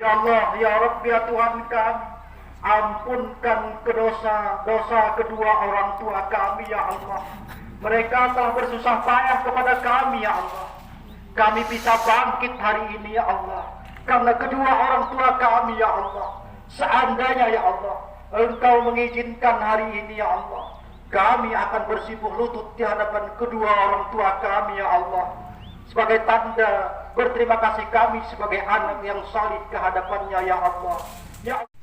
Ya Allah, ya Rabbi, ya Tuhan kami, ampunkan dosa kedua orang tua kami, ya Allah. Mereka telah bersusah payah kepada kami, ya Allah. Kami bisa bangkit hari ini, ya Allah, karena kedua orang tua kami, ya Allah. Seandainya, ya Allah, Engkau mengizinkan hari ini, ya Allah, kami akan bersimpuh lutut di hadapan kedua orang tua kami, ya Allah, sebagai tanda berterima kasih kami sebagai anak yang salih ke hadapannya, ya Allah. Ya Allah.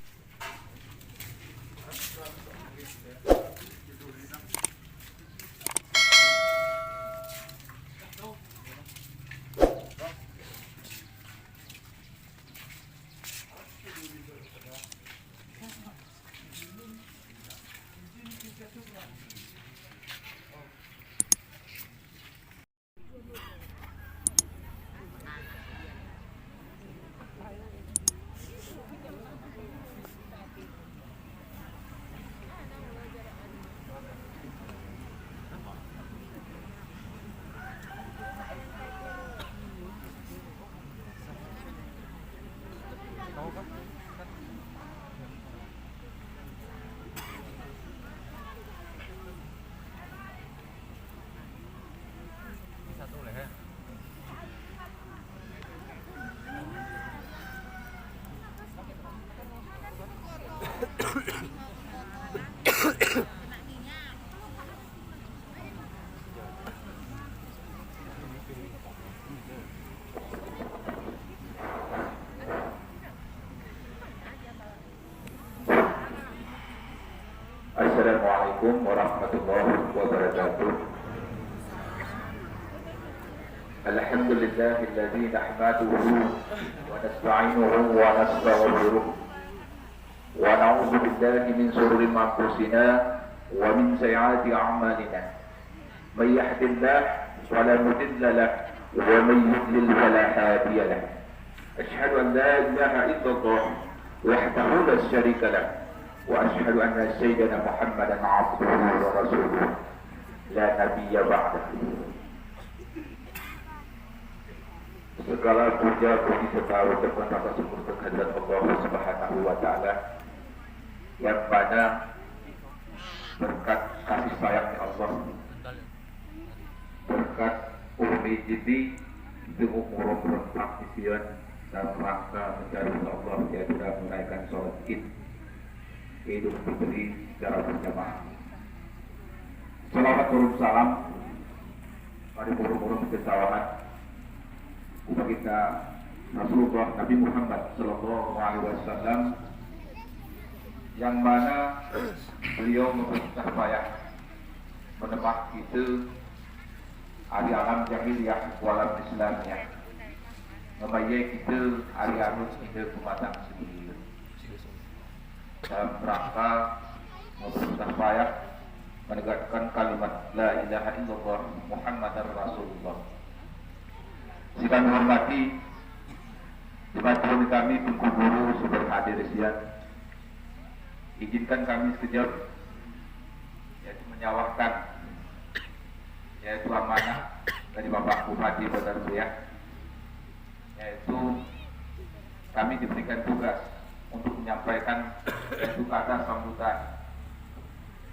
Assalamualaikum warahmatullahi wabarakatuh. Alhamdulillahilladzi nahmaduhu wa nasta'inuhu wa nastaghfiruh wa na'udzu billahi min shururi anfusina wa min sayyiati a'malina. May yahdihillahu fala mudilla lahu wa may yudlil fala hadiya lahu. Asyhadu an la ilaha illallah wahdahu la syarika lahu وأشهد أن سيدنا محمدا عبده ورسوله لا نبي بعده. Segala puja puji serta ucapan rasa syukur kehadirat Allah Subhanahu wa taala yang mana berkat kasih sayangnya Allah, berkat ummi jadi itu umur praktisien dalam rangka mencari Allah, yaitu dalam menaikkan sholat Id Idul Fitri secara berjamaah. Salawat turun salam mari burung-burung kesawahan kita Rasulullah Nabi Muhammad Sallallahu Alaihi Wasallam, yang mana beliau memperintah payah menebak itu hari alam jahiliyah walam Islamnya, memayai itu hari harus ide pematang sendiri dalam rangka memperintah payah menegakkan kalimat la ilaha illallah Muhammadar Rasulullah. Jika menghormati jemaat kami, tunggu guru sudah hadir siang, izinkan kami sekejap yaitu menyawahkan yaitu amanah dari Bapak Bupati Bandar Priok, yaitu kami diberikan tugas untuk menyampaikan yaitu kata sambutan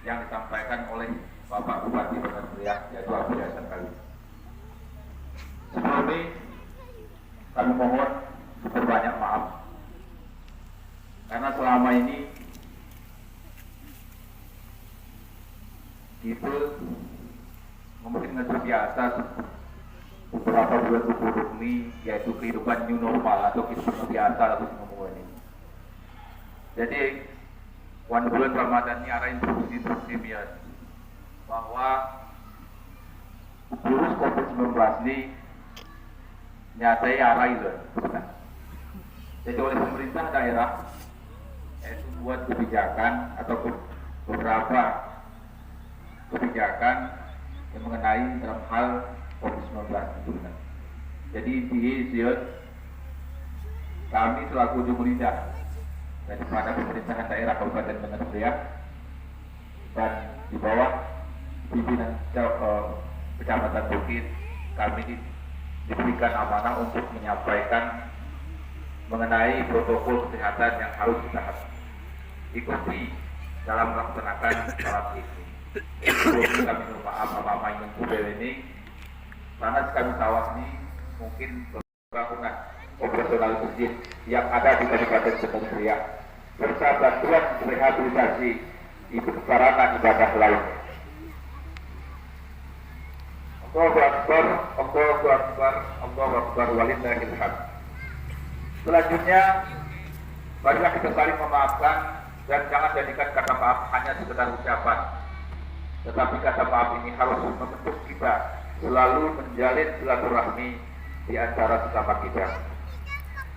yang disampaikan oleh Bapak Bupati Bandar Priok, yaitu Abu Hasan Kali. Sebelum ini kami mohon berbanyak maaf karena selama ini kita mungkin terbiasa beberapa bulan berkurung ini, yaitu kehidupan new normal atau kehidupan biasa atau semua ini. Jadi bulan Ramadan ini ada instruksi bahwa virus COVID-19 ini nyatai arah itu. Jadi oleh pemerintah daerah itu buat kebijakan atau beberapa kebijakan yang mengenai dalam hal COVID-19 itu. Jadi di kami selaku pemerintah daripada pemerintahan daerah Kabupaten Bandar Priok dan di bawah pimpinan Kecamatan Bukit, kami diberikan amanah untuk menyampaikan mengenai protokol kesehatan yang harus kita ikuti dalam melaksanakan salat ini. Sebelum kami minta maaf apa yang budaya ini, karena kami sawah ini mungkin bangunan operasional masjid yang ada di Kabupaten Kendal Riau serta bantuan rehabilitasi itu sarana ibadah lainnya. Allahu Akbar, Allahu Akbar, Allahu Akbar, walillahil hamd. Selanjutnya, marilah kita saling memaafkan dan jangan jadikan kata maaf hanya sekedar ucapan. Tetapi kata maaf ini harus membentuk kita selalu menjalin silaturahmi di antara sesama kita.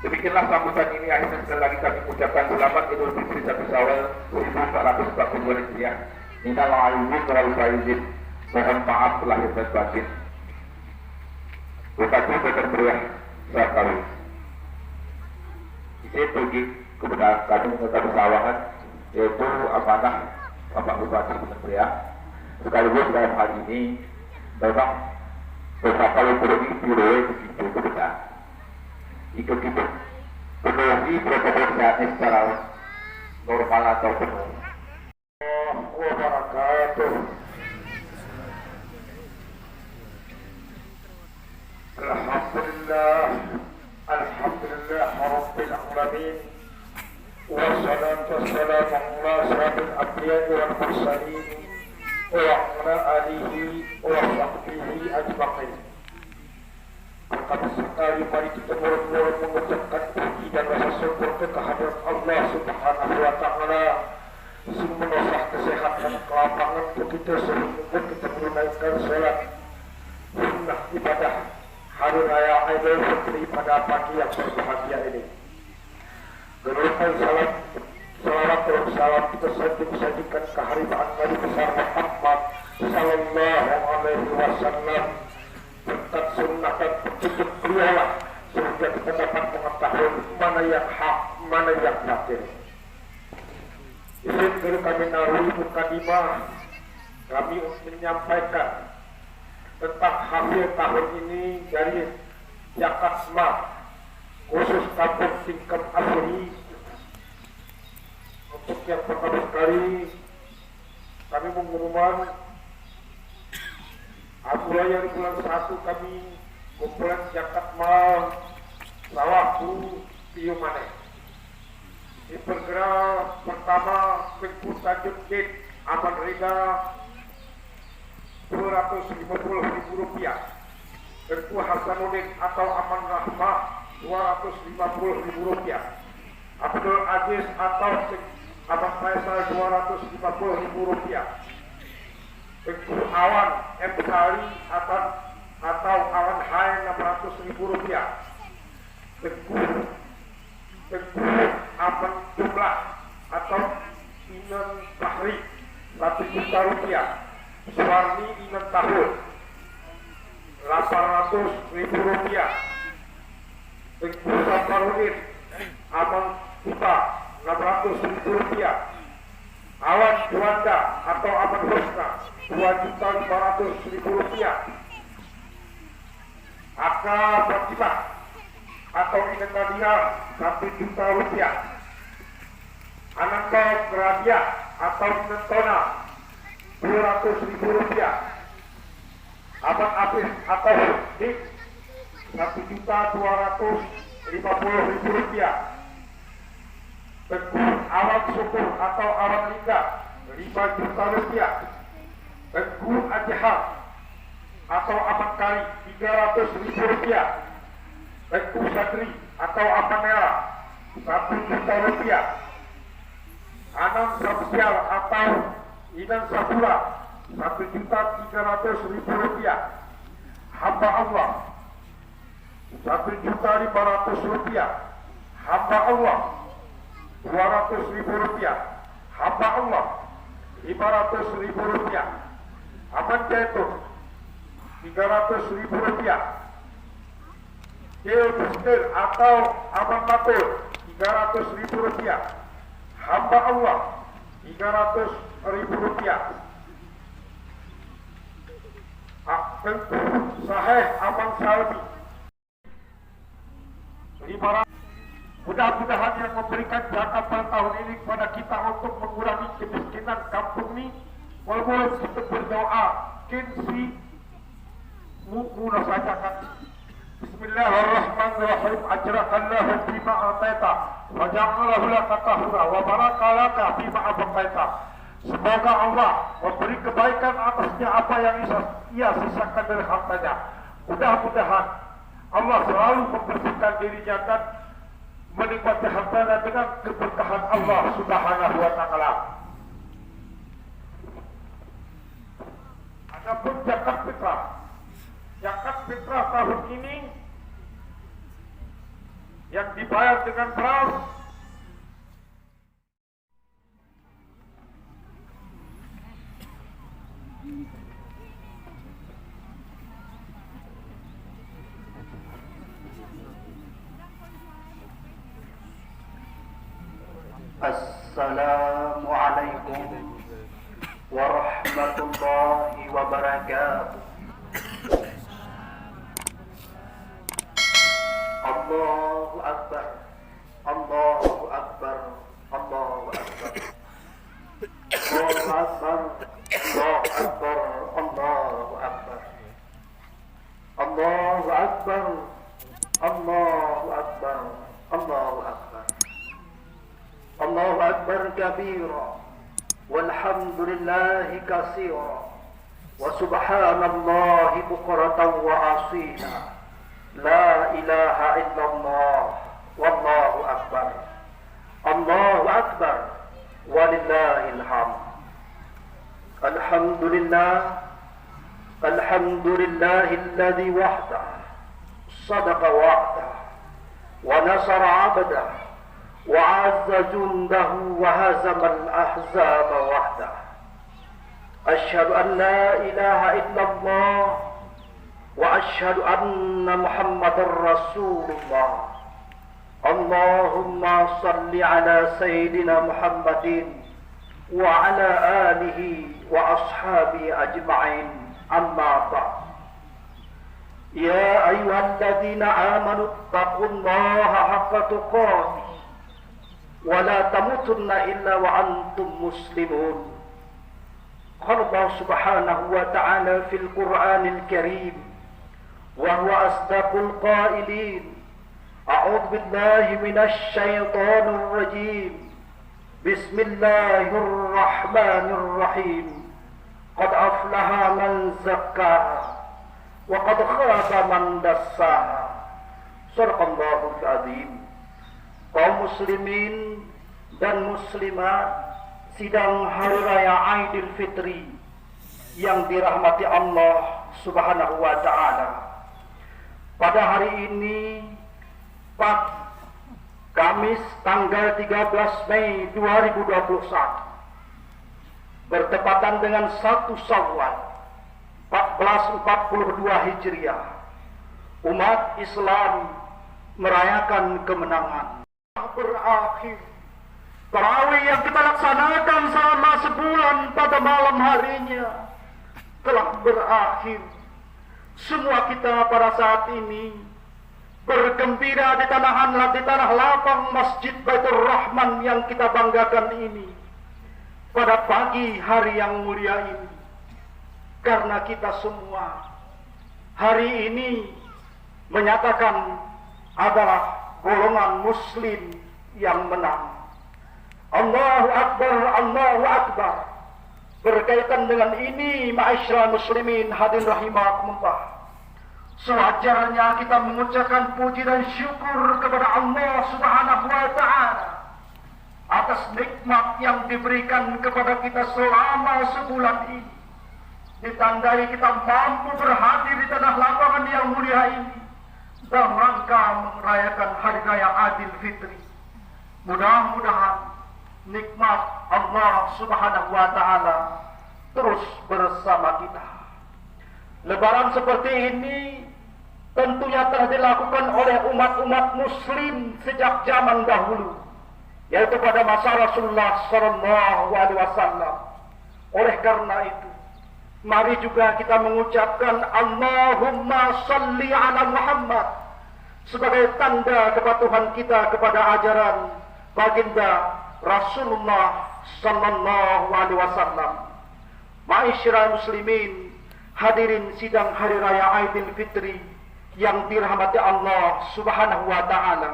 Demikianlah sambutan ini, akhirnya sekali lagi kami ucapkan selamat Idul Fitri 1 Syawal 1442 Hijriah. Minal aidin wal faizin. Mohon maaf lahir dan batin. Bupati Beker Meriah Sakawi. Izin pergi kepada kami mengucapkan persawahan, yaitu amanah Bapak Bupati Beker Meriah. Sekaligus dalam hal ini memang beberapa ekonomi biro begitu benar. Jika kita penuhi protokol kesehatan secara normal atau penuh. Wabarakatuh. Alhamdulillah, Alhamdulillah Rabbil Alamin. Wassalatu wassalamu ala asyrafil anbiya'i wal mursalin wa ala alihi wa sahbihi ajma'in. Pertama sekali mari kita mula-mula mengucapkan puji dan rasa syukur kehadirat Allah Subhanahu wa taala. Sungguh menosah kesehatan kelapangan kita sehingga kita menunaikan salat sunnah ibadah Hari Raya Idul Fitri pada pagi yang berbahagia ini. Gerutan salawat dan salam kita sajikan keharibaan Nabi besar Muhammad sallallahu alaihi wasallam. Berkat sunnah dan petunjuk beliau sehingga kita dapat mengetahui mana yang hak, mana yang batil. Izin dulu kami naruhi mukadimah, kami menyampaikan tentang hasil tahun ini dari Yakasma khusus kampung Singkem Asri. Untuk yang pertama sekali kami mengumumkan mulai bulan 1 kami kumpulan Yakasma Sawahku Piumane. Di pergerak pertama Tengku Tanjung Gate Aman Rida Rp250.000, Tengku Hasanuddin atau Aman Rahmah Rp250.000, Abdul Aziz atau Aman Faisal Rp250.000, Tengku Awan M. Sari atau Awan Hai Rp600.000, Tengku Aman Jumlah atau Inan Fahri Rp1 juta, Suwarni Inan Tahun Rp800.000, Tengku Safarudin Aman Kita Rp600.000, Awan Juanda atau Aman Husna Rp2.500.000, Aka Fatimah atau Inan Nadia Rp1 juta, Ananta Gradia atau Inan Tona Rp200.000, Aman Afif atau Dik Rp1.250.000, Tengku Awan Syukur atau Awan Lingga Rp5 juta, Tengku Ajihar atau Aman Kali Rp300.000, Tengku Sadri atau Aman Merah Rp1 juta, Anam Sabsial atau Inan Sabura Rp1.300.000, Hamba Allah Rp1.500.000, Hamba Allah Rp200.000, Hamba Allah Rp500.000, Aman Jatuh Rp300.000, Kil Bustil atau Aman Matul Rp300.000, Hamba Allah Rp300.000, Tengku Saheh Aman Salmi 500, Mudah-mudahan yang memberikan zakat pada tahun ini kepada kita untuk mengurangi kemiskinan kampung ini. Walaupun kita berdoa, kinsi muna saja kan. Bismillahirrahmanirrahim. Ajrakallahu bima ataita wa ja'alahu laka tahura wa barakalaka bima abqaita. Semoga Allah memberi kebaikan atasnya apa yang ia sisakan dari hartanya. Mudah-mudahan Allah selalu membersihkan dirinya dan menikmati hartanya dengan keberkahan Allah Subhanahu wa Ta'ala. Adapun zakat fitrah, zakat fitrah tahun ini yang dibayar dengan beras Assalamualaikum warahmatullahi wabarakatuh. Allahu Akbar, Allahu Akbar, Allahu Akbar, Allahu Akbar, Allahu Akbar, Allahu Akbar, Allahu Akbar, Allahu Akbar, Allahu Akbar, Allahu Akbar kabira, walhamdulillahi katsira, wa subhanallahi bukratan wa asila. La ilaha illallah, wallahu akbar, Allahu akbar, walillahil hamd. Alhamdulillah, alhamdulillahilladzi wahdah sadaqa wa'dah wa nasara 'abdah wa 'azza jundahu wa hazamal ahzaba wahdah. Asyhadu an la ilaha illallah wa asyhadu anna Muhammadar Rasulullah. Allahumma salli ala sayyidina Muhammadin wa ala alihi wa ashabihi ajma'in. Amma ba'd. Ya ayyuhalladzina amanu taqullaha haqqa tuqatih wa la tamutunna illa wa antum muslimun. Qala Allah subhanahu wa ta'ala fil Qur'anil Karim wa huwa asdaqul qailin. A'udzu billahi minasy syaithanir rajim. Bismillahirrahmanirrahim. Qad aflaha man zakkaha wa qad khaba man dassaha. Shadaqallahul azim. Kaum muslimin dan muslimat, sidang hari raya Aidil Fitri yang dirahmati Allah Subhanahu wa Ta'ala. Pada hari ini, Kamis tanggal 13 Mei 2021, bertepatan dengan 1 Syawal 1442 Hijriah, umat Islam merayakan kemenangan. Berakhir tarawih yang kita laksanakan selama sebulan pada malam harinya telah berakhir. Semua kita pada saat ini bergembira di tanah lapang Masjid Baitur Rahman yang kita banggakan ini pada pagi hari yang mulia ini, karena kita semua hari ini menyatakan adalah golongan muslim yang menang. Allahu Akbar, Allahu Akbar. Berkaitan dengan ini, ma'asyiral muslimin hadirin rahimakumullah, sewajarnya kita mengucapkan puji dan syukur kepada Allah Subhanahu wa Ta'ala atas nikmat yang diberikan kepada kita selama sebulan ini, ditandai kita mampu berhadir di tanah lapangan yang mulia ini dalam rangka merayakan hari raya Aidil Fitri. Mudah-mudahan nikmat Allah Subhanahu wa Ta'ala terus bersama kita. Lebaran seperti ini tentunya telah dilakukan oleh umat-umat muslim sejak zaman dahulu, yaitu pada masa Rasulullah SAW. Oleh karena itu, mari juga kita mengucapkan Allahumma salli ala Muhammad. sebagai tanda kepatuhan kita kepada ajaran baginda Rasulullah sallallahu alaihi wasallam. Ma'asyiral muslimin, hadirin sidang hari raya Aidil Fitri yang dirahmati Allah Subhanahu wa taala.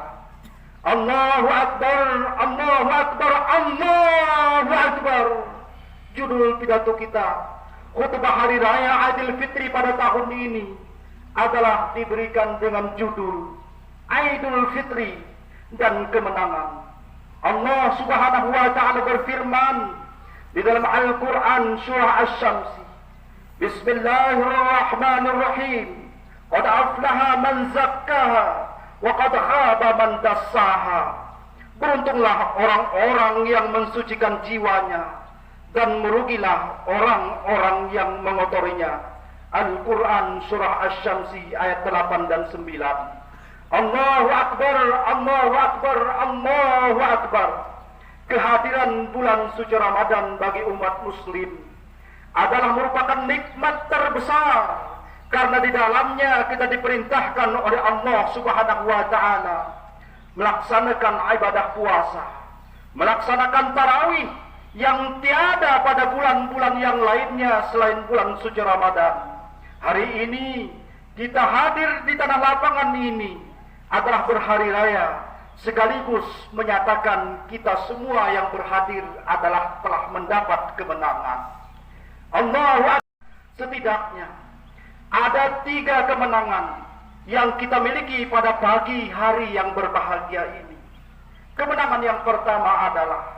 Allahu akbar, Allahu akbar, Allahu akbar. Judul pidato kita khutbah hari raya Aidil Fitri pada tahun ini adalah diberikan dengan judul Aidul Fitri dan kemenangan. Allah Subhanahu wa taala berfirman di dalam Al-Qur'an surah Asy-Syams, Bismillahirrahmanirrahim. Qad aflaha man zakkaha wa qad khaba man dassaha. Beruntunglah orang-orang yang mensucikan jiwanya dan merugilah orang-orang yang mengotorinya. Al-Quran surah Asy-Syams ayat 8 dan 9. Allahu Akbar, Allahu Akbar, Allahu Akbar. Kehadiran bulan suci Ramadan bagi umat muslim adalah merupakan nikmat terbesar, karena di dalamnya kita diperintahkan oleh Allah Subhanahu wa taala melaksanakan ibadah puasa, melaksanakan tarawih yang tiada pada bulan-bulan yang lainnya selain bulan suci Ramadan. Hari ini kita hadir di tanah lapangan ini adalah berhari raya, sekaligus menyatakan kita semua yang berhadir adalah telah mendapat kemenangan. Allahu Akbar. Setidaknya ada 3 kemenangan yang kita miliki pada pagi hari yang berbahagia ini. Kemenangan yang pertama adalah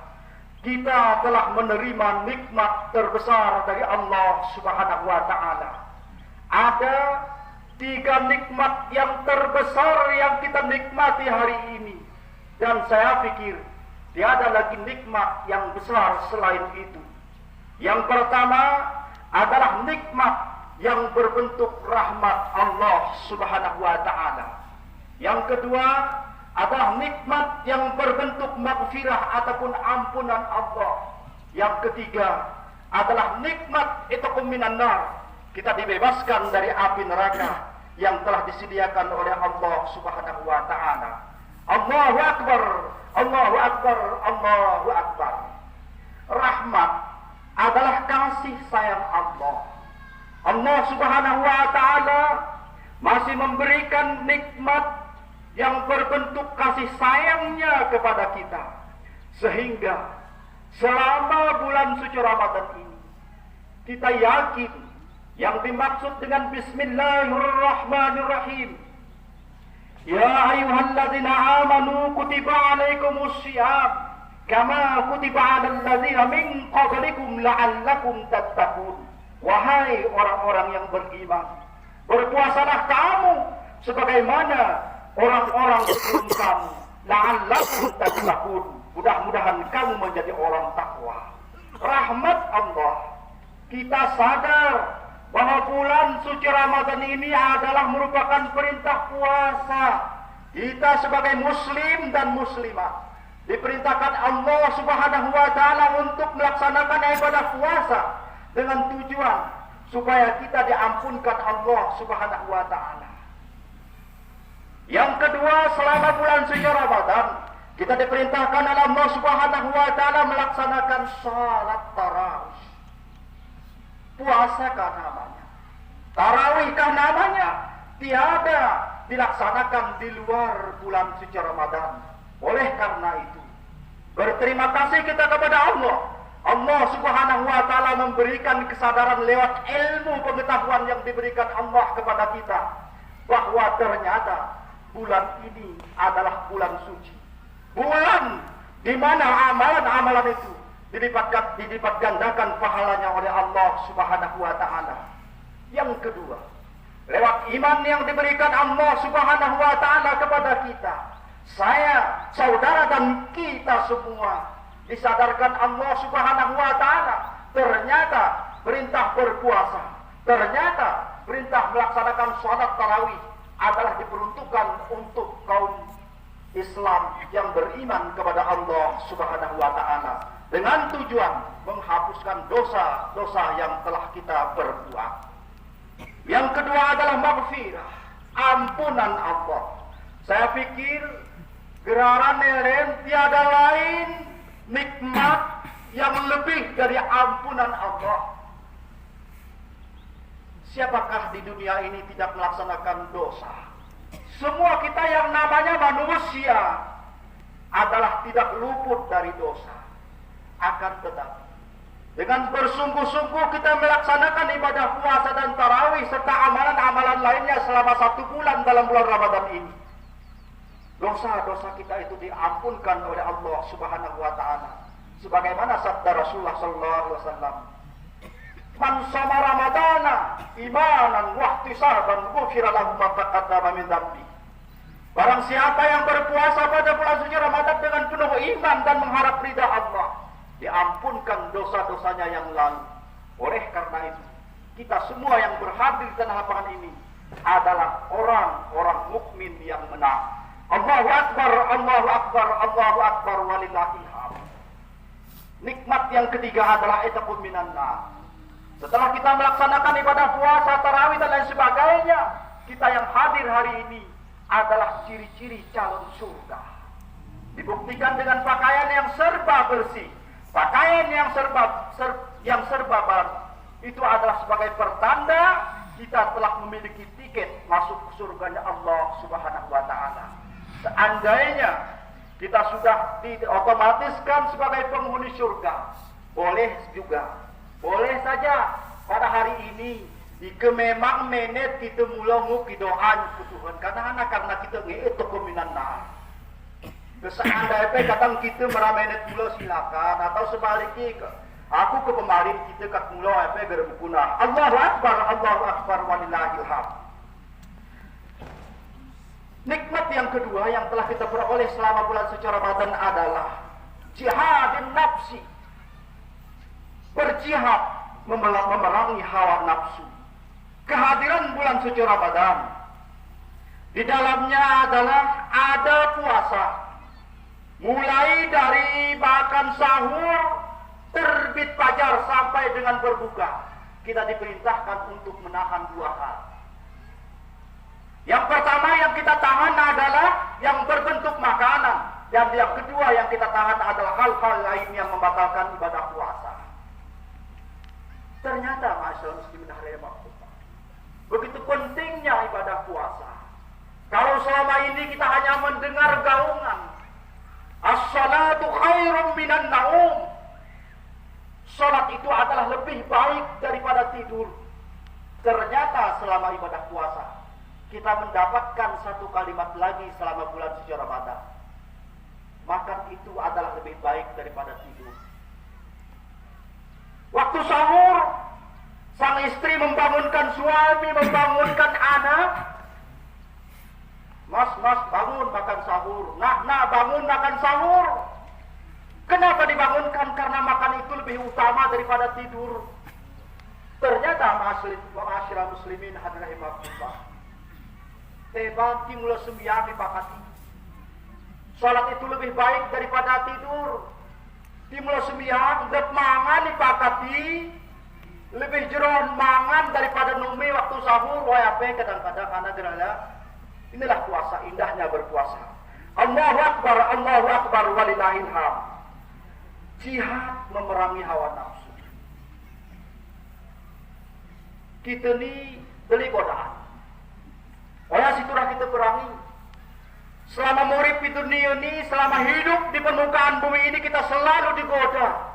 kita telah menerima nikmat terbesar dari Allah Subhanahu wa taala. Ada 3 nikmat yang terbesar yang kita nikmati hari ini, dan saya pikir tiada lagi nikmat yang besar selain itu. Yang pertama adalah nikmat yang berbentuk rahmat Allah Subhanahu wa taala. Yang kedua adalah nikmat yang berbentuk maghfirah ataupun ampunan Allah. Yang ketiga adalah nikmat itqum minan nar. Kita dibebaskan dari api neraka yang telah disediakan oleh Allah Subhanahu wa taala. Allahu Akbar, Allahu Akbar, Allahu Akbar. Rahmat adalah kasih sayang Allah. Allah Subhanahu wa taala masih memberikan nikmat yang berbentuk kasih sayangnya kepada kita, sehingga selama bulan suci Ramadan ini kita yakin yang dimaksud dengan Bismillahirrahmanirrahim, ya ayyuhalladzina amanu kutiba alaikumussyiyam kama kutiba alal ladzina min qablikum la'allakum tattaqun. Wahai orang-orang yang beriman, berpuasalah kamu sebagaimana orang-orang sebelum kamu, la'allakum tattaqun. Mudah-mudahan kamu menjadi orang takwa. Rahmat Allah. Kita sadar bahwa bulan suci Ramadan ini adalah merupakan perintah puasa. Kita sebagai muslim dan muslimah diperintahkan Allah Subhanahu wa taala untuk melaksanakan ibadah puasa dengan tujuan supaya kita diampunkan Allah Subhanahu wa taala. Yang kedua, selama bulan suci Ramadan kita diperintahkan oleh Allah Subhanahu wa taala melaksanakan salat tarawih. Puasakah namanya? Tarawihkah namanya? Tiada dilaksanakan di luar bulan suci Ramadan. Oleh karena itu, berterima kasih kita kepada Allah. Allah Subhanahu wa taala memberikan kesadaran lewat ilmu pengetahuan yang diberikan Allah kepada kita, bahwa ternyata bulan ini adalah bulan suci. Bulan di mana amalan-amalan itu dilipat gandakan pahalanya oleh Allah Subhanahu wa taala. Yang kedua, lewat iman yang diberikan Allah Subhanahu wa taala kepada kita, saya, saudara dan kita semua disadarkan Allah Subhanahu wa taala ternyata perintah berpuasa, ternyata perintah melaksanakan salat tarawih adalah diperuntukkan untuk kaum Islam yang beriman kepada Allah Subhanahu wa taala, dengan tujuan menghapuskan dosa-dosa yang telah kita perbuat. Yang kedua adalah maghfirah, ampunan Allah. Saya pikir geraran lain tiada lain nikmat yang lebih dari ampunan Allah. Siapakah di dunia ini tidak melaksanakan dosa? Semua kita yang namanya manusia adalah tidak luput dari dosa. Akan tetapi dengan bersungguh-sungguh kita melaksanakan ibadah puasa dan tarawih serta amalan-amalan lainnya selama 1 bulan dalam bulan Ramadan ini, dosa-dosa kita itu diampunkan oleh Allah Subhanahu wa taala. Sebagaimana sabda Rasulullah sallallahu alaihi wasallam, "Man shoma Ramadana imanan wa ihtisaban ghufira lahu ma taqaddama min dzambi." Barang siapa yang berpuasa pada bulan suci Ramadan dengan penuh iman dan mengharap ridha Allah, diampunkan dosa-dosanya yang lalu. Oleh karena itu, kita semua yang berhadir di tanah lapangan ini adalah orang-orang mukmin yang menang. Allahu Akbar, Allahu Akbar, Allahu Akbar, walillahil hamd. Nikmat yang ketiga adalah etapun minan nar. Setelah kita melaksanakan ibadah puasa, tarawih dan lain sebagainya, kita yang hadir hari ini adalah ciri-ciri calon surga. Dibuktikan dengan pakaian yang serba bersih, pakaian yang serba baru. Itu adalah sebagai pertanda kita telah memiliki tiket masuk ke surganya Allah Subhanahu wa taala. Seandainya kita sudah diotomatiskan sebagai penghuni surga, boleh saja pada hari ini jika memang menet kita mulai doa ke Tuhan karena kita itu keminan nar. Seandainya kadang kita meramenet mula silakan, atau sebaliknya aku ke pemarin kita kat mula apa gerbukuna. Allahu Akbar, walillahil hamd. Nikmat yang kedua yang telah kita peroleh selama bulan suci Ramadan adalah jihadin nafsi. Berjihad memerangi hawa nafsu. Kehadiran bulan suci Ramadan di dalamnya adalah ada puasa. Mulai dari makan sahur, terbit fajar sampai dengan berbuka, kita diperintahkan untuk menahan 2 hal. Yang pertama yang kita tahan adalah yang berbentuk makanan, dan yang kedua yang kita tahan adalah hal-hal lain yang membatalkan ibadah puasa. Ternyata masyaallah muslimin rahimahullah, begitu pentingnya ibadah puasa. Kalau selama ini kita hanya mendengar gaungan as-salatu khairum minan naum, salat itu adalah lebih baik daripada tidur. Ternyata selama ibadah puasa kita mendapatkan satu kalimat lagi selama bulan suci Ramadan. Makan itu adalah lebih baik daripada tidur. Waktu sahur, sang istri membangunkan suami, membangunkan anak. Mas, bangun makan sahur. Nak, bangun makan sahur. Kenapa dibangunkan? Karena makan itu lebih utama daripada tidur. Ternyata ma'asyiral muslimin hadirin rahimahullah, tebang mula sembiang dipakati. Salat itu lebih baik daripada tidur. Timula sembiang dep mangan dipakati, lebih jeron mangan daripada numi waktu sahur. Wah apa kadang-kadang karena gerala. Inilah puasa, indahnya berpuasa. Allahu Akbar, walillahil hamd. Jihad memerangi hawa nafsu. Kita ni beli godaan. Oleh situlah kita perangi. Selama murib di dunia ini, selama hidup di permukaan bumi ini, kita selalu digoda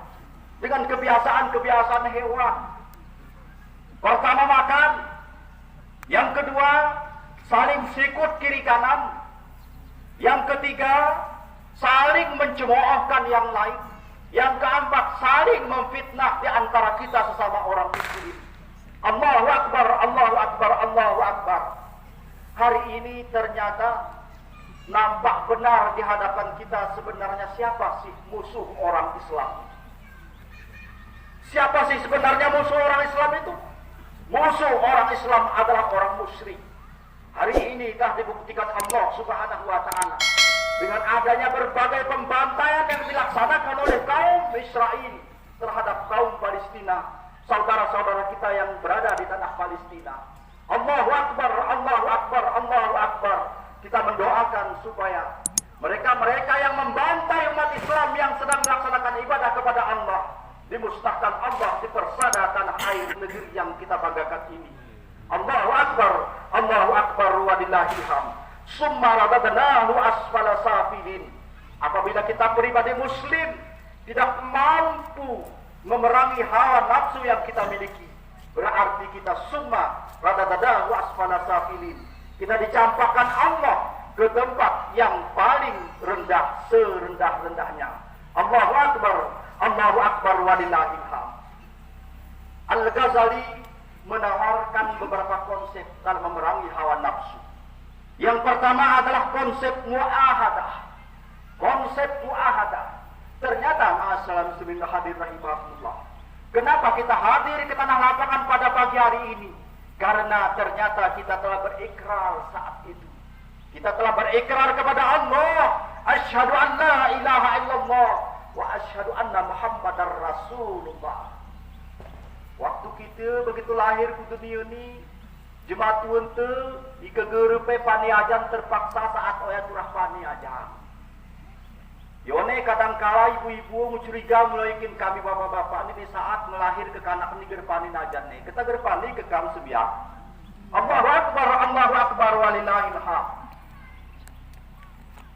dengan kebiasaan-kebiasaan hewan. Pertama makan, yang kedua saling sikut kiri kanan, yang ketiga saling mencemoohkan yang lain, yang keempat saling memfitnah di antara kita sesama orang muslim. Allahu Akbar, Allahu Akbar, Allahu Akbar. Hari ini ternyata nampak benar di hadapan kita sebenarnya siapa sih musuh orang Islam. Siapa sih sebenarnya musuh orang Islam itu? Musuh orang Islam adalah orang musyrik. Hari ini telah dibuktikan Allah Subhanahu wa taala dengan adanya berbagai pembantaian yang dilaksanakan oleh kaum Israel terhadap kaum Palestina, saudara-saudara kita yang berada di tanah Palestina. Allahu Akbar, Allahu Akbar, Allahu Akbar. kita mendoakan supaya mereka-mereka yang membantai umat Islam yang sedang melaksanakan ibadah kepada Allah, dimusnahkan Allah di persada tanah air negeri yang kita banggakan ini. Allahu Akbar walillahil hamd. Summa radadnahu asfala safilin. Apabila kita pribadi muslim tidak mampu memerangi hawa nafsu yang kita miliki, berarti kita summa radadnahu asfala safilin. Kita dicampakkan Allah ke tempat yang paling rendah, serendah-rendahnya. Allahu Akbar walillahil hamd. Al-Ghazali menawarkan beberapa konsep dalam memerangi hawa nafsu. Yang pertama adalah konsep mu'ahadah. Konsep mu'ahadah. Ternyata ma'asyiral muslimin hadir rahimahullah. Kenapa kita hadir ke tanah lapangan pada pagi hari ini? Karena ternyata kita telah berikrar saat itu. Kita telah berikrar kepada Allah, asyhadu an la ilaha illallah wa asyhadu anna Muhammadar Rasulullah. Waktu kita begitu lahir ke dunia ini, jemaat tuan tu ikegerupe pani ajan terpaksa saat oya turah pani ajan. Yone kadangkala ibu-ibu mencuriga melayakin kami bapak-bapak ini saat melahir ke kanak ni gerpani ajan ni. Kita gerpani ke kam sebiak. Allahu Akbar walillahil hamd.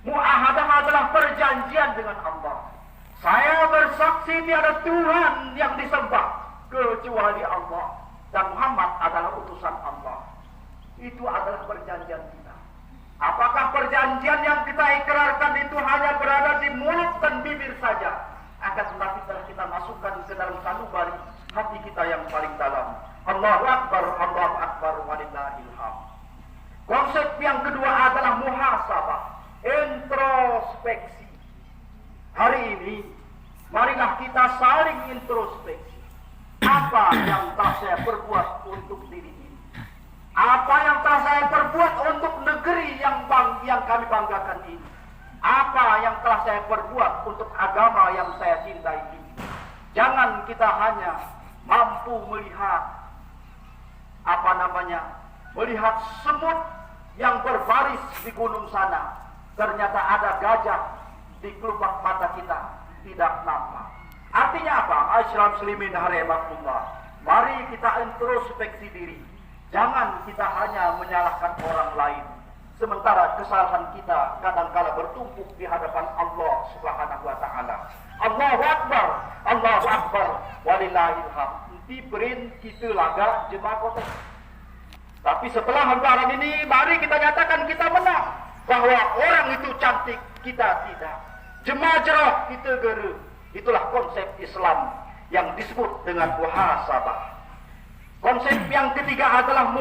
Mu'ahadah adalah perjanjian dengan Allah. Saya bersaksi tiada Tuhan yang disembah kecuali Allah, dan Muhammad adalah utusan Allah. Itu adalah perjanjian kita. Apakah perjanjian yang kita ikrarkan itu hanya berada di mulut dan bibir saja? Akan tetapi telah kita masukkan ke dalam sanubari hati kita yang paling dalam. Allahu Akbar walillahil hamd. Konsep yang kedua adalah muhasabah, introspeksi. Hari ini marilah kita saling introspeksi. Apa yang telah saya perbuat untuk diri ini? Apa yang telah saya perbuat untuk negeri yang kami banggakan ini? Apa yang telah saya perbuat untuk agama yang saya cintai ini? Jangan kita hanya mampu melihat melihat semut yang berbaris di gunung sana. Ternyata ada gajah di kelopak mata kita tidak nampak. Artinya apa? Ma'asyiral muslimin rahimakumullah. Mari kita introspeksi diri. Jangan kita hanya menyalahkan orang lain, sementara kesalahan kita kadangkala bertumpuk di hadapan Allah Subhanahu wa taala. Allahu Akbar walillahil hamd. Diberi kita laga jemaah kota. Tapi setelah lebaran ini mari kita nyatakan kita menang, bahwa orang itu cantik, kita tidak. Jemaah jerah kita geru. Itulah konsep Islam yang disebut dengan muhasabah. Konsep yang ketiga adalah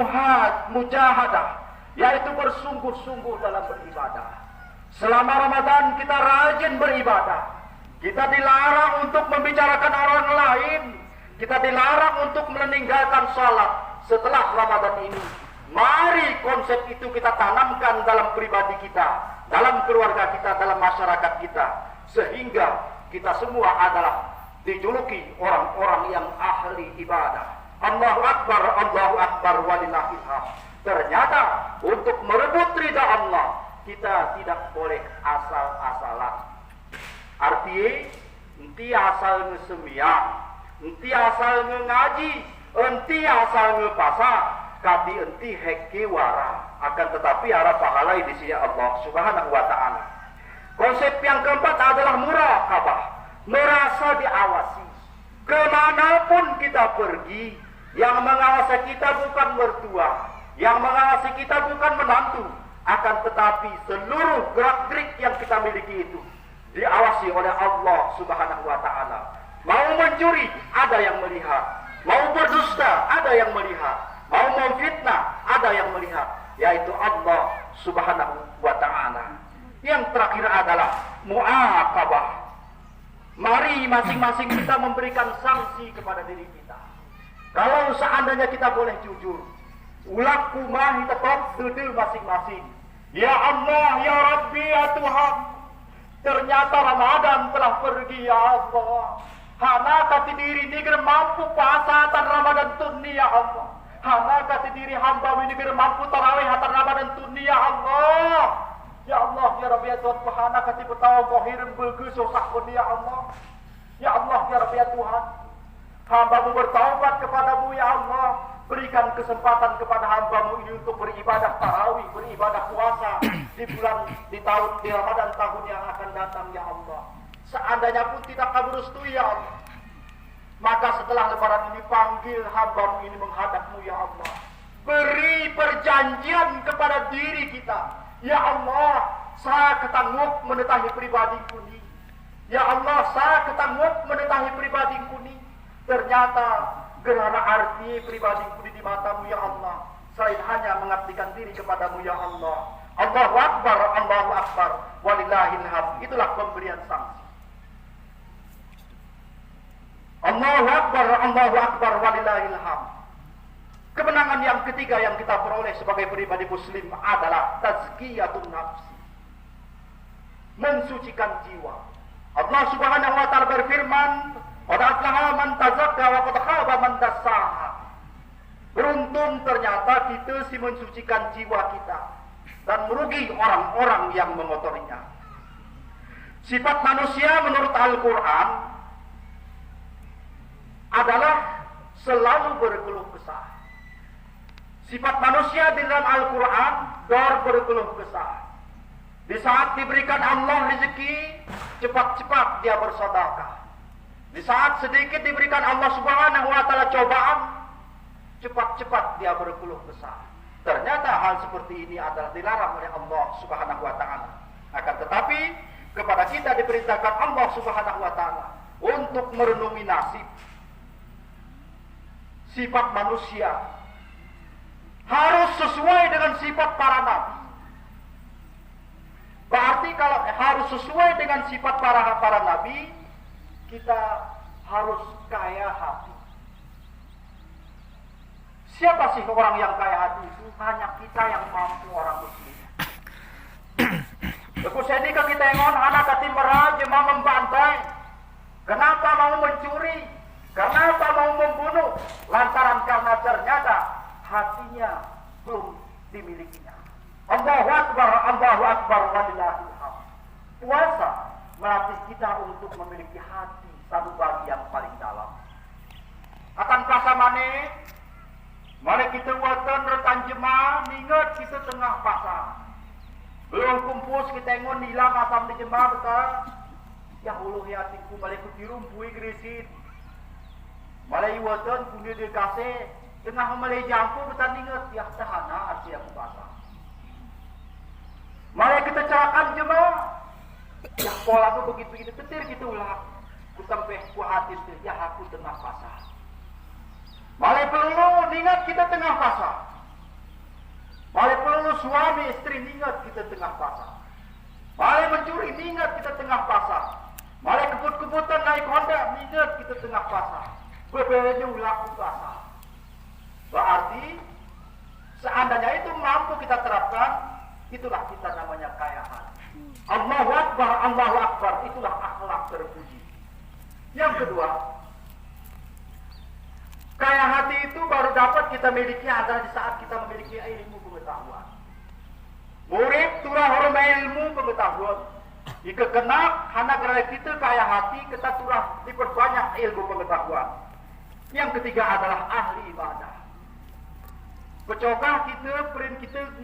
mujahadah, yaitu bersungguh-sungguh dalam beribadah. Selama Ramadan kita rajin beribadah. Kita dilarang untuk membicarakan orang lain. Kita dilarang untuk meninggalkan salat setelah Ramadan ini. Mari konsep itu kita tanamkan dalam pribadi kita, dalam keluarga kita, dalam masyarakat kita, sehingga kita semua adalah dijuluki orang-orang yang ahli ibadah. Allahu Akbar walillahil hamd. Ternyata untuk merebut ridha Allah, kita tidak boleh asal-asalan. Artinya, enti asal ngesembiang, enti asal ngaji, enti asal ngepasa, kati enti heke wara. Akan tetapi arah pahala di sisi Allah Subhanahu wa taala. Konsep yang keempat adalah muraqabah, merasa diawasi. Kemanapun kita pergi, yang mengawasi kita bukan mertua, yang mengawasi kita bukan menantu, akan tetapi seluruh gerak-gerik yang kita miliki itu diawasi oleh Allah Subhanahu wa taala. Mau mencuri, ada yang melihat. Mau berdusta, ada yang melihat. Mau memfitnah, ada yang melihat, yaitu Allah Subhanahu wa taala. Yang terakhir adalah mu'aqabah. Mari masing-masing kita memberikan sanksi kepada diri kita. Kalau seandainya kita boleh jujur, ulah kumahi tetap duduk masing-masing. Ya Allah, ya Rabbi, ya Tuhan, ternyata Ramadan telah pergi, ya Allah. Hana kati diri ni mampu puasa tan Ramadan tunni, ya Allah. Hana kati diri hamba ini biar mampu tarawih hatar Ramadan tunni ya Allah. Ya Allah, ya Rabbi ya Tuhan, hana kati bertawa gohir begus susah pun ya Allah. Ya Allah, ya Rabbi ya Tuhan, hamba-Mu bertaubat kepadamu ya Allah. Berikan kesempatan kepada hamba-Mu ini untuk beribadah tarawih, beribadah puasa di Ramadan tahun yang akan datang ya Allah. Seandainya pun tidak kami restui ya Allah, maka setelah lebaran ini panggil hamba-Mu ini menghadap-Mu ya Allah. Beri perjanjian kepada diri kita. Ya Allah, saya ketanggup menetahi pribadiku ini. Ya Allah, saya ketanggup menetahi pribadiku ini. Ternyata gerhana arti pribadiku di mata-Mu ya Allah, selain hanya mengabdikan diri kepadamu ya Allah. Allahu Akbar, Allahu Akbar, walillahil hamd. Itulah pemberian sanksi. Allahu Akbar, Allahu Akbar, walillahil hamd. Kemenangan yang ketiga yang kita peroleh sebagai pribadi muslim adalah tazkiyatun nafsi, mensucikan jiwa. Allah Subhanahu wa taala berfirman, "Qad aflaha man tazakka wa qad khaba man dassaha." Beruntung ternyata kita si mensucikan jiwa kita, dan merugi orang-orang yang mengotorinya. Sifat manusia menurut Al-Quran adalah selalu berkeluh kesah. Sifat manusia di dalam Al-Quran berkeluh kesah. Di saat diberikan Allah rezeki, cepat-cepat dia bersedekah. Di saat sedikit diberikan Allah Subhanahu wa taala cobaan, cepat-cepat dia berkeluh kesah. Ternyata hal seperti ini adalah dilarang oleh Allah Subhanahu wa taala. Akan tetapi kepada kita diperintahkan Allah Subhanahu wa taala untuk merenungi nasib. Sifat manusia harus sesuai dengan sifat para nabi. Berarti kalau harus sesuai dengan sifat para nabi, kita harus kaya hati. Siapa sih orang yang kaya hati itu? Hanya kita yang mampu, orang muslim. Lepas ini ke kita ngon anak kati merah jema membantai. Kenapa mau mencuri? Kenapa mau membunuh? Lantaran karena ternyata hatinya belum dimilikinya. Allahu Akbar, Allahu Akbar, walillahil hamd. Puasa melatih kita untuk memiliki hati sanubari yang paling dalam. Akan pasamane, mari kita watan rekan jemaah, ingat kita tengah pasar. Belum kumpus kita ngon hilang asam di jemaah betul. Ya Allah ya hatiku, malai kutirum bui gerisit. Malai watan punya dikasih. Tengah malai jangku betul ingat ya tahana arti aku pasar. Malai kita carakan jemaah. Ya pola tu begitu-begitu ketir gitu ulah. Ku sampai ku hati ya aku tengah pasar. Malai perlu ingat kita tengah pasar. Malai perlu suami istri ingat kita tengah pasar. Malai mencuri ingat kita tengah pasar. Malai kebut-kebutan naik Honda ingat kita tengah pasar. Berbeda laku pasar. Berarti seandainya itu mampu kita terapkan, itulah kita namanya kaya hati. Allahu Akbar, Allahu Akbar, itulah akhlak terpuji. Yang kedua, kaya hati itu baru dapat kita miliki adalah di saat kita memiliki ilmu pengetahuan. Murid turah hormat ilmu pengetahuan. Jika kena anak gara kita kaya hati, kita turah diperbanyak ilmu pengetahuan. Yang ketiga adalah ahli ibadah. Kecogah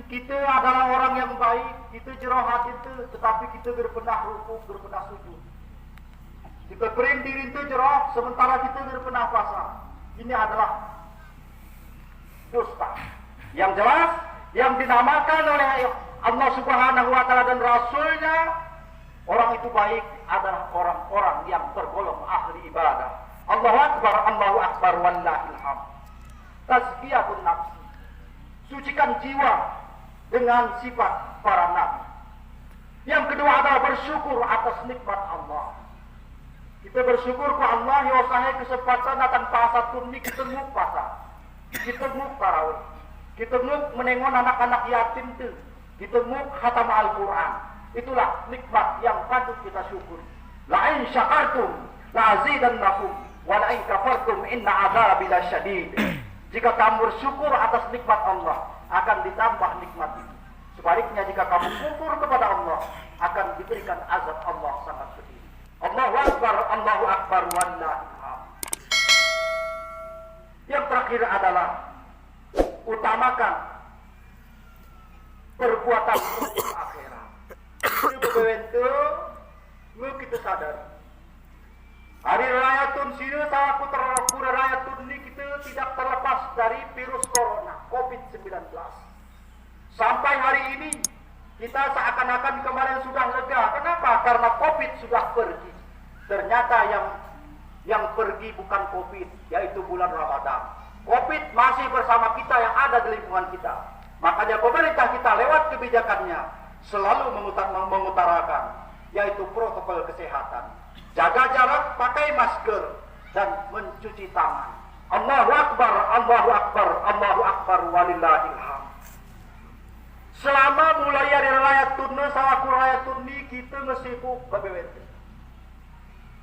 kita adalah orang yang baik, kita jerah hati itu, tetapi kita berpernah rukuk, berpernah sujud. Kita beri diri itu jerah, sementara kita berpernah puasa. Ini adalah dusta. Yang jelas, yang dinamakan oleh Allah Subhanahu wa taala dan Rasulnya, orang itu baik adalah orang-orang yang tergolong ahli ibadah. Allahu Akbar, Allahu Akbar, wallahil hamd. Tazkiyatun nafsi, sucikan jiwa dengan sifat para nabi. Yang kedua adalah bersyukur atas nikmat Allah. Kita bersyukur ke Allah ya usaha kesempatan akan pasar tunni kita nguk pasar. Kita nguk tarawih. Kita nguk menengon anak-anak yatim tu. Kita nguk khatam Al-Quran. Itulah nikmat yang patut kita syukur. La in syakartum la azidannakum wa la in kafartum inna azabi lasyadid. Jika kamu bersyukur atas nikmat Allah, akan ditambah nikmat itu. Sebaliknya jika kamu kufur kepada Allah, akan diberikan azab Allah sangat pedih. Allahu Akbar, Allahu Akbar, wallahil hamd. Yang terakhir adalah utamakan perbuatan untuk akhirat. Ini bebentu, kita sadar. Hari raya tun sini salah putra raya tun ini kita tidak terlepas dari virus corona COVID-19. Sampai hari ini kita seakan-akan kemarin sudah lega. Kenapa? Karena COVID sudah pergi. Ternyata yang pergi bukan COVID, yaitu bulan Ramadan. COVID masih bersama kita yang ada di lingkungan kita. Makanya pemerintah kita lewat kebijakannya selalu mengutarakan, yaitu protokol kesehatan. Jaga jarak, pakai masker, dan mencuci tangan. Allahu Akbar, Allahu Akbar, Allahu Akbar, walillahil hamd. Selama mulai hari raya tunne sawaku raya tunni kita ngesibuk babewete.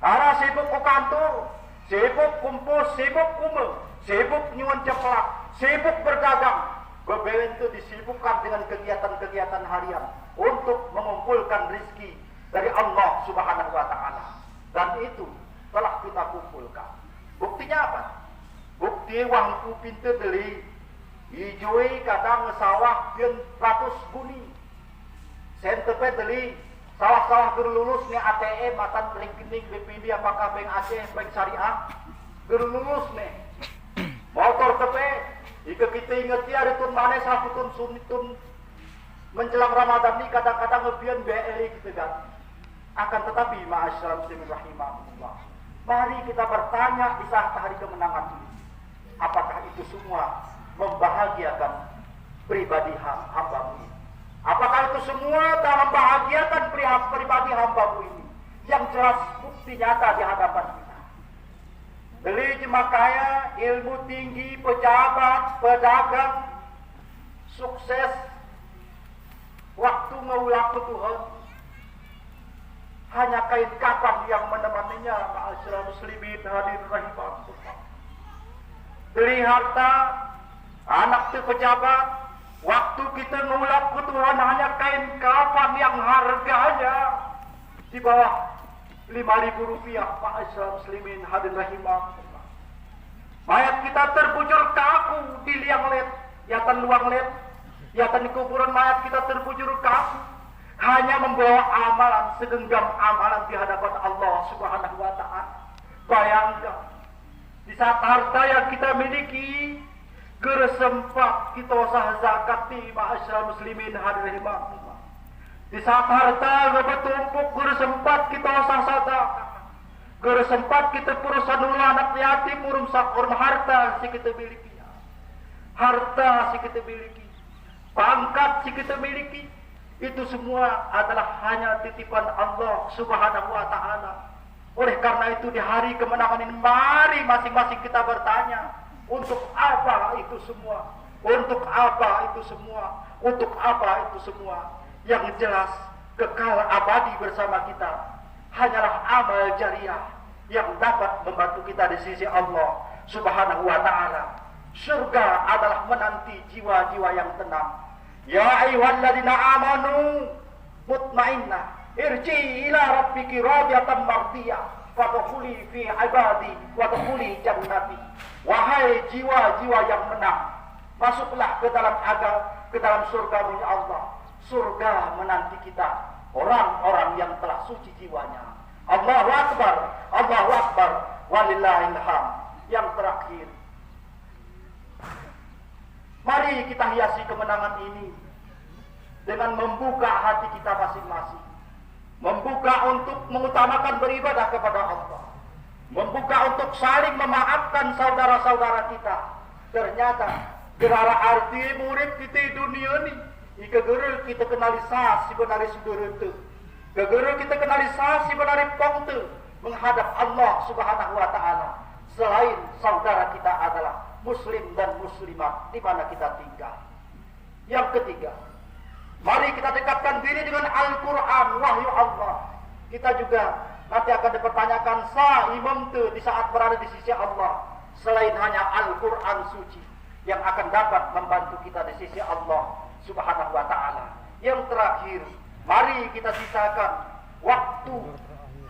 Ara sibuk ke kantor, sibuk kumpul, sibuk kumel, sibuk nyuwun ceplak, sibuk berdagang. Babewete disibukkan dengan kegiatan-kegiatan harian untuk mengumpulkan rezeki dari Allah Subhanahu wa taala. Dan itu telah kita kumpulkan. Buktinya apa? Bukti wangku pintu beli hijoi kadang sawah pion ratus guni. Sentepe beli sawah-sawah gerlulus nih ATM matan rekening BPD apakah Bank Aceh, Bank Syariah gerlulus nih. Motor tepe jika kita ingat ya ditun mana saputun sunitun menjelang Ramadan ini kadang-kadang ngebian BLI gitu kan. Akan tetapi ma'asyiral muslimin rahimahumullah, mari kita bertanya di saat hari kemenangan ini, apakah itu semua membahagiakan pribadi hamba-Mu ini? Apakah itu semua dalam membahagiakan pribadi hamba-Mu ini? Yang jelas bukti nyata di hadapan kita. Beli jemaah kaya, ilmu tinggi, pejabat, pedagang, sukses, waktu ngeulang Tuhan, hanya kain kapan yang menemaninya. Ma'asyiral muslimin hadirin rahimahumullah. Beli harta, anak tu pejabat, waktu kita ngulap Tuhan hanya kain kapan yang harganya di bawah 5.000 rupiah. Ma'asyiral muslimin hadirin rahimahumullah. Mayat kita terbujur kaku di liang let, yatan luang let, yatan kuburan mayat kita terbujur kaku. Hanya membawa amalan, segenggam amalan di hadapan Allah Subhanahu wa ta'ala. Bayangkan, di saat harta yang kita miliki, geresempat kita usah zakati, ma'asyiral muslimin hadirin rahimahumullah. Di saat harta bertumpuk, geresempat kita usah sedekah. Geresempat kita purusan anak yatim, urung sakur harta si kita miliki. Harta si kita miliki, pangkat si kita miliki. Itu semua adalah hanya titipan Allah Subhanahu wa ta'ala. Oleh karena itu di hari kemenangan ini, mari masing-masing kita bertanya, untuk apa itu semua? Untuk apa itu semua? Untuk apa itu semua? Yang jelas kekal abadi bersama kita hanyalah amal jariah yang dapat membantu kita di sisi Allah Subhanahu wa ta'ala. Surga adalah menanti jiwa-jiwa yang tenang. Ya ayyuhalladzina amanu mutmainnah irji ila rabbiki radiyatan mardiyah fadkhuli fi ibadi wadkhuli jannati. Wahai jiwa-jiwa yang menang, masuklah ke dalam surga-Mu ya Allah. Surga menanti kita, orang-orang yang telah suci jiwanya. Allahu Akbar, Allahu Akbar, walillahil hamd. Yang terakhir, mari kita hiasi kemenangan ini dengan membuka hati kita masing-masing. Membuka untuk mengutamakan beribadah kepada Allah. Membuka untuk saling memaafkan saudara-saudara kita. Ternyata gerara arti murid kita di dunia ini, ika geru kita kenalisasi benari saudara itu. Geru kita kenalisasi benari pongte menghadap Allah Subhanahu wa ta'ala. Selain saudara kita adalah muslim dan muslimat di mana kita tinggal. Yang ketiga, mari kita dekatkan diri dengan Al-Quran, wahyu Allah. Kita juga nanti akan dipertanyakan imam tu di saat berada di sisi Allah. Selain hanya Al-Quran suci, yang akan dapat membantu kita di sisi Allah Subhanahu wa Ta'ala. Yang terakhir, mari kita sisakan waktu,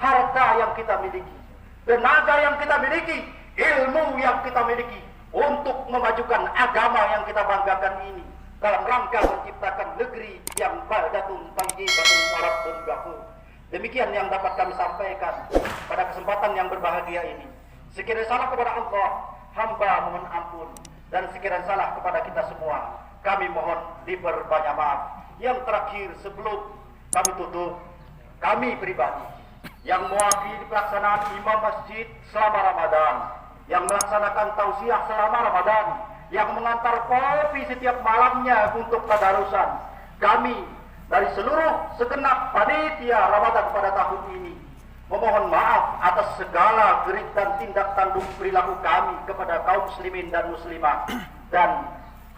harta yang kita miliki, tenaga yang kita miliki, ilmu yang kita miliki untuk memajukan agama yang kita banggakan ini dalam rangka menciptakan negeri yang baldatun thayyibatun wa rabbun ghafur. Demikian yang dapat kami sampaikan pada kesempatan yang berbahagia ini. Sekiranya salah kepada Allah, hamba mohon ampun, dan sekiranya salah kepada kita semua, kami mohon diperbanyak maaf. Yang terakhir sebelum kami tutup, kami pribadi yang mewakili pelaksanaan imam masjid selama Ramadan, yang melaksanakan tausiah selama Ramadan, yang mengantar kopi setiap malamnya untuk tadarusan, kami dari seluruh segenap panitia Ramadan pada tahun ini memohon maaf atas segala gerik dan tindak tanduk perilaku kami kepada kaum muslimin dan muslimat, dan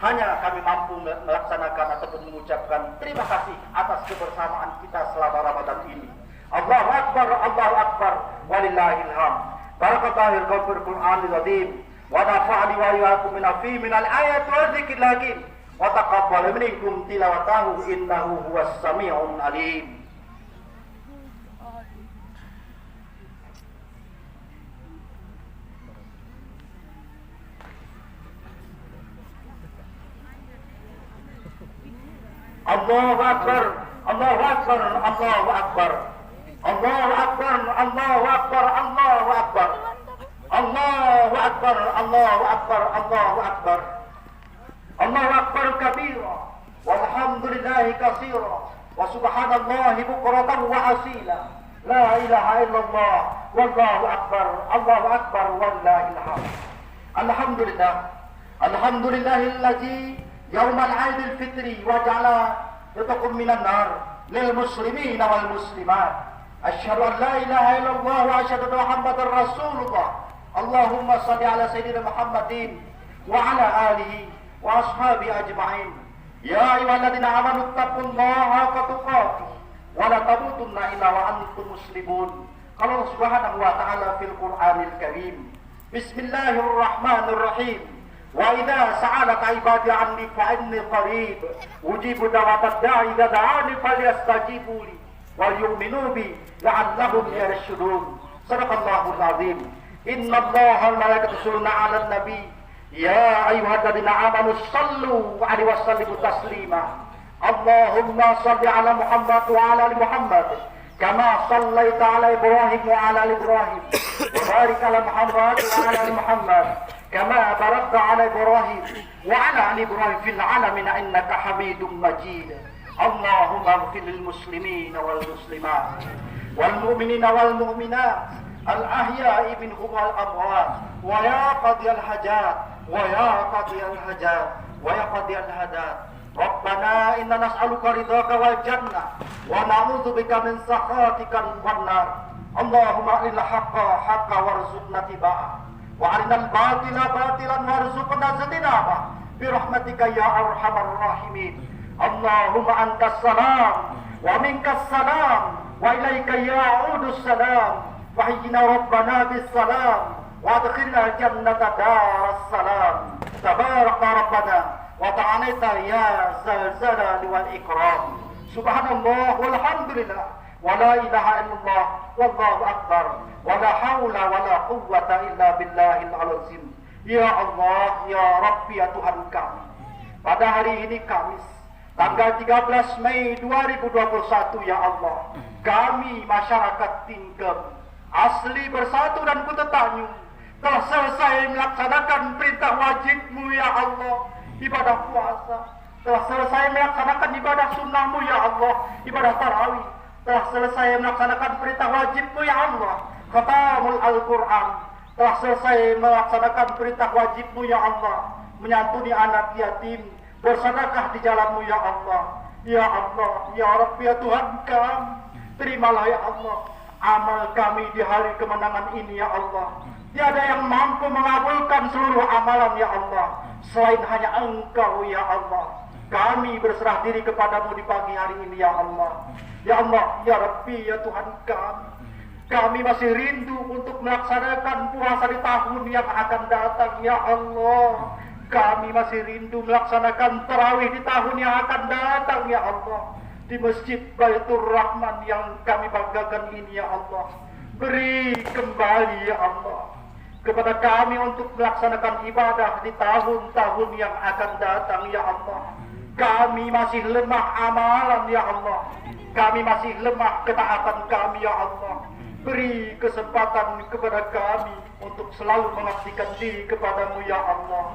hanya kami mampu melaksanakan ataupun mengucapkan terima kasih atas kebersamaan kita selama Ramadan ini. Allahu Akbar, Allahu Akbar, walillahil hamd. Barakallahu fil Qur'anil azim wa nafa'ani wa iyyakum minal ayati wa dzikril hakim wa taqabbal minkum tilawatahu innahu huwas sami'un alim. Allahu Akbar, Allahu Akbar, Allahu Akbar. Allahu Akbar, Allahu Akbar, Allahu Akbar. Allahu Akbar, Allahu Akbar, Allahu Akbar. Allahu Akbar kabira, walhamdulillahi katsira, wa subhanallahi bukratan wa asila. La ilaha illallah, wallahu akbar, Allahu akbar, wallahil hamd. Alhamdulillah, alhamdulillahilladzi yaumal 'aidil fitri wa ja'ala yutaqum minan nar lil muslimin wal muslimat. Asyhadu an la ilaha illallah wa asyhadu anna Muhammadar Rasulullah. Allahumma shalli ala sayyidina Muhammadin wa ala alihi wa ashabi ajma'in. Ya ayyuhalladzina amanu taqullaha haqqa tuqatih wa la tamutunna illa wa antum muslimun. Qala subhanahu wa ta'ala fil Qur'anil Karim. Bismillahirrahmanirrahim. Wa idza sa'alaka ibadi anni fa inni qarib ujibu da'watad da'i idza da'ani falyastajibu li wal yu'minu bi la'allahum yarshudun. Sadaqallahul azim. Innallaha wa malaikatahu yusholluna 'alan nabi ya ayyuhalladzina amanu shallu 'alaihi wa sallimu taslima. Allahumma shalli 'ala Muhammad wa 'ala ali Muhammad kama shallaita 'ala Ibrahim wa 'ala ali Ibrahim wa barik 'ala Muhammad wa 'ala ali Muhammad kama barakta 'ala Ibrahim wa 'ala ali Ibrahim fil 'alamin innaka Hamidum Majid. Allahumma ighfir lil muslimina wal muslimat wal mu'minina wal mu'minat al-ahya'i minhum wal amwat wa ya qadiyal hajat wa ya qadiyal hajat wa ya qadiyal hadat. Rabbana inna nas'aluka ridhaka wal jannah wa na'udzubika min sakhatika wan nar. Allahumma arina haqqa haqqa warzuqna tiba'ah wa arinal batila batilan warzuqna ijtinabah bi rahmatika ya arhamar rahimin. Allahumma antas salam wa minkas salam wa ilaika ya'udus salam wa hayyina rabbana bis salam wa adkhilna jannata daras salam. Tabaraka rabbana wa ta'alaita ya zalzalali wal ikram. Subhanallah walhamdulillah wa la ilaha illallah wallahu akbar wa la hawla wa la quwwata illa billahil azim. Ya Allah, ya Rabbi, ya Tuhan kami, pada hari ini Kamis tanggal 13 Mei 2021 ya Allah, kami masyarakat Tingkem asli Bersatu dan Kuta Tanjung telah selesai melaksanakan perintah wajib-Mu ya Allah, ibadah puasa, telah selesai melaksanakan ibadah sunnah-Mu ya Allah, ibadah tarawih, telah selesai melaksanakan perintah wajib-Mu ya Allah, khatamul Al-Quran, telah selesai melaksanakan perintah wajib-Mu ya Allah, menyantuni anak yatim, bersedekah di jalan-Mu ya Allah. Ya Allah, ya Rabbi, ya Tuhan kami, terimalah ya Allah amal kami di hari kemenangan ini ya Allah. Tiada yang mampu mengabulkan seluruh amalan ya Allah selain hanya Engkau ya Allah. Kami berserah diri kepadamu di pagi hari ini ya Allah. Ya Allah, ya Rabbi, ya Tuhan kami masih rindu untuk melaksanakan puasa di tahun yang akan datang ya Allah. Kami masih rindu melaksanakan tarawih di tahun yang akan datang ya Allah, di Masjid Baitur Rahman yang kami banggakan ini ya Allah. Beri kembali ya Allah kepada kami untuk melaksanakan ibadah di tahun-tahun yang akan datang ya Allah. Kami masih lemah amalan ya Allah, kami masih lemah ketaatan kami ya Allah. Beri kesempatan kepada kami untuk selalu mengabdikan diri kepadamu ya Allah.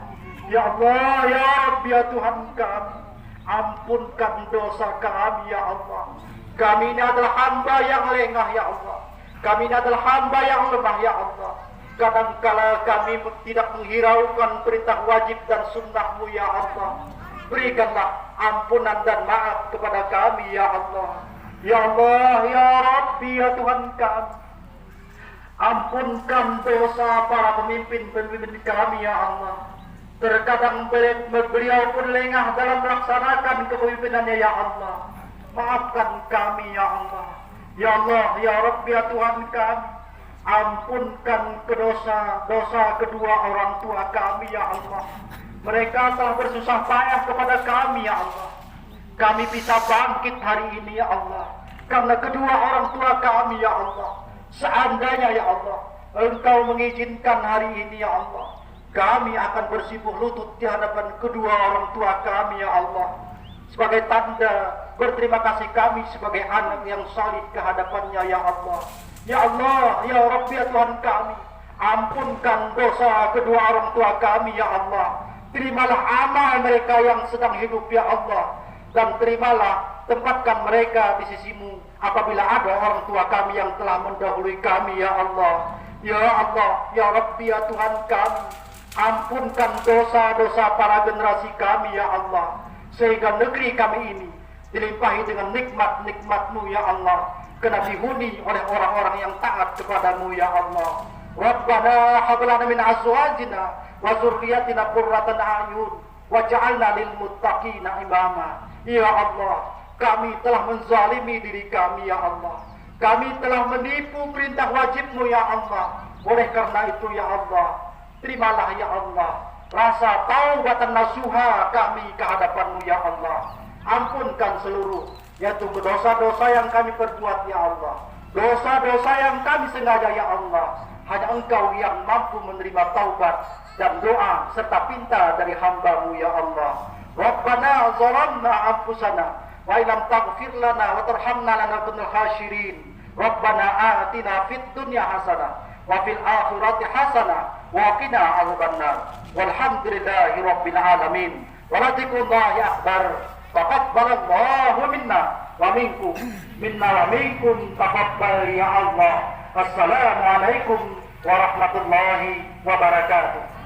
Ya Allah, ya Rabbi, ya Tuhan kami, ampunkan dosa kami ya Allah. Kami ini adalah hamba yang lengah ya Allah, kami ini adalah hamba yang lemah ya Allah. Kadangkala kami tidak menghiraukan perintah wajib dan sunnah-Mu ya Allah. Berikanlah ampunan dan maaf kepada kami ya Allah. Ya Allah, ya Rabbi, ya Tuhan kami, ampunkan dosa para pemimpin-pemimpin kami ya Allah. Terkadang beliau pun lengah dalam melaksanakan kepemimpinannya ya Allah. Maafkan kami ya Allah. Ya Allah, ya Rabbi, ya Tuhan kami, ampunkan dosa kedua orang tua kami ya Allah. Mereka telah bersusah payah kepada kami ya Allah. Kami bisa bangkit hari ini ya Allah karena kedua orang tua kami ya Allah. Seandainya ya Allah Engkau mengizinkan hari ini ya Allah, kami akan bersimpuh lutut di hadapan kedua orang tua kami ya Allah, sebagai tanda berterima kasih kami sebagai anak yang salih ke hadapannya ya Allah. Ya Allah, ya Rabbi, ya Tuhan kami, ampunkan dosa kedua orang tua kami ya Allah. Terimalah amal mereka yang sedang hidup ya Allah, dan terimalah tempatkan mereka di sisi-Mu apabila ada orang tua kami yang telah mendahului kami ya Allah. Ya Allah, ya Rabbi, ya Tuhan kami, ampunkan dosa-dosa para generasi kami ya Allah, sehingga negeri kami ini dilimpahi dengan nikmat-nikmat-Mu ya Allah, kena dihuni oleh orang-orang yang taat kepadamu ya Allah. Rabbana hab lana min azwajina wa dzurriyyatina qurratan a'yun waj'alna lil muttaqina imama. Ya Allah, kami telah menzalimi diri kami ya Allah, kami telah menipu perintah wajib-Mu ya Allah. Oleh karena itu ya Allah, terimalah ya Allah rasa taubatan nasuha kami ke hadapan-Mu ya Allah. Ampunkan seluruh yaitu dosa-dosa yang kami perbuat ya Allah, dosa-dosa yang kami sengaja ya Allah. Hanya Engkau yang mampu menerima taubat dan doa serta pinta dari hamba-Mu ya Allah. Rabbana zalamna anfusana wa illam taghfir lana wa tarhamna lanakunal khasirin. Rabbana atina fid dunya hasanah wa fil akhirati hasanah wa qina adzabannar. Walhamdulillahi rabbil alamin. Wa dzikrullahi akbar. Taqabbalallahu minna wa minkum taqabbal ya Allah. Assalamualaikum warahmatullahi wabarakatuh.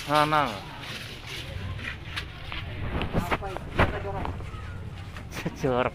Sana. Jorok.